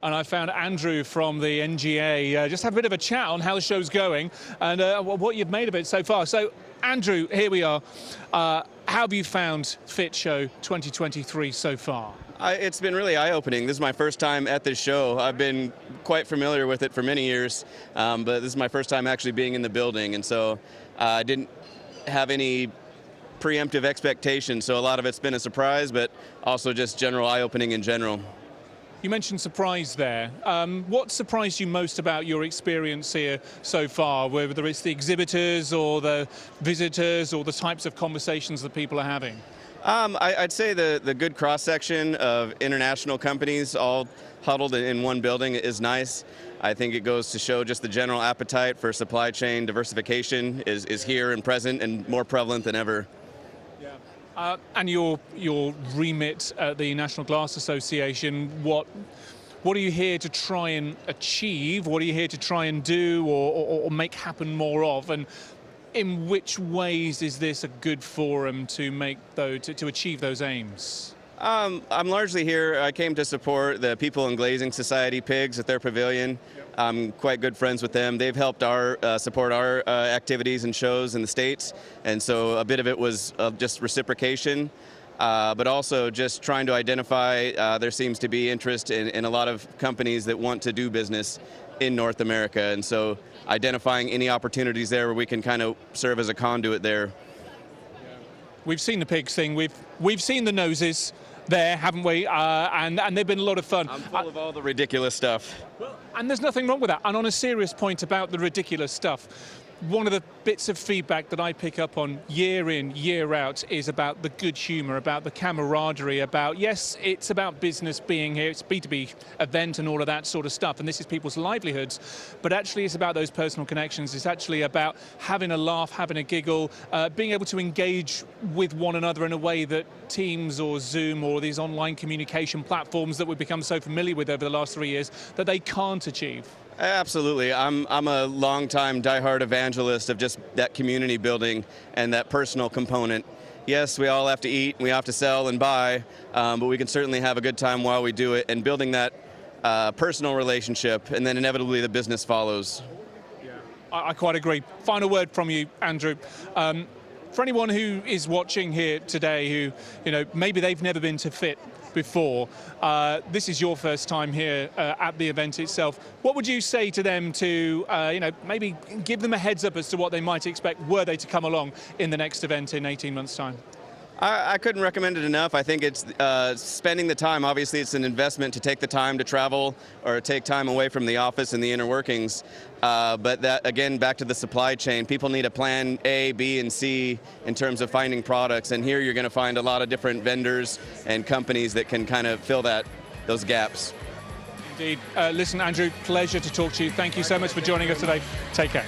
And I found Andrew from the NGA, just have a bit of a chat on how the show's going and what you've made of it so far. So, Andrew, here we are. How have you found Fit Show 2023 so far? It's been really eye-opening. This is my first time at this show. I've been quite familiar with it for many years, but this is my first time actually being in the building, and so I didn't have any preemptive expectations, so a lot of it's been a surprise, but also just general eye-opening in general. You mentioned surprise there. What surprised you most about your experience here so far, whether it's the exhibitors or the visitors or the types of conversations that people are having? I'd say the good cross-section of international companies all huddled in one building is nice. I think it goes to show just the general appetite for supply chain diversification is here and present and more prevalent than ever. And your remit at the National Glass Association, what are you here to try and achieve? What are you here to try and do or make happen more of? And in which ways is this a good forum to achieve those aims? I'm largely here. I came to support the People in Glazing Society Pigs at their pavilion. I'm quite good friends with them. They've helped support our activities and shows in the States, and so a bit of it was just reciprocation, but also just trying to identify there seems to be interest in a lot of companies that want to do business in North America, and so identifying any opportunities there where we can kind of serve as a conduit there. We've seen the pigs thing. We've seen the noses there, haven't we? And they've been a lot of fun. I'm full of all the ridiculous stuff. And there's nothing wrong with that. And on a serious point about the ridiculous stuff, one of the bits of feedback that I pick up on year in, year out is about the good humor, about the camaraderie, about, yes, it's about business being here, it's a B2B event and all of that sort of stuff, and this is people's livelihoods, but actually it's about those personal connections. It's actually about having a laugh, having a giggle, being able to engage with one another in a way that Teams or Zoom or these online communication platforms that we've become so familiar with over the last 3 years, that they can't achieve. Absolutely. I'm a longtime diehard evangelist of just that community building and that personal component. Yes, we all have to eat, we have to sell and buy, but we can certainly have a good time while we do it, and building that personal relationship, and then inevitably the business follows. Yeah, I quite agree. Final word from you, Andrew. For anyone who is watching here today who, maybe they've never been to Fit before, this is your first time here at the event itself. What would you say to them to, maybe give them a heads up as to what they might expect were they to come along in the next event in 18 months' time? I couldn't recommend it enough. I think it's spending the time. Obviously, it's an investment to take the time to travel or take time away from the office and the inner workings. But that, again, back to the supply chain, people need a plan A, B, and C in terms of finding products. And here you're going to find a lot of different vendors and companies that can kind of fill those gaps. Indeed. Listen, Andrew, pleasure to talk to you. Thank you so much for joining us today. Take care.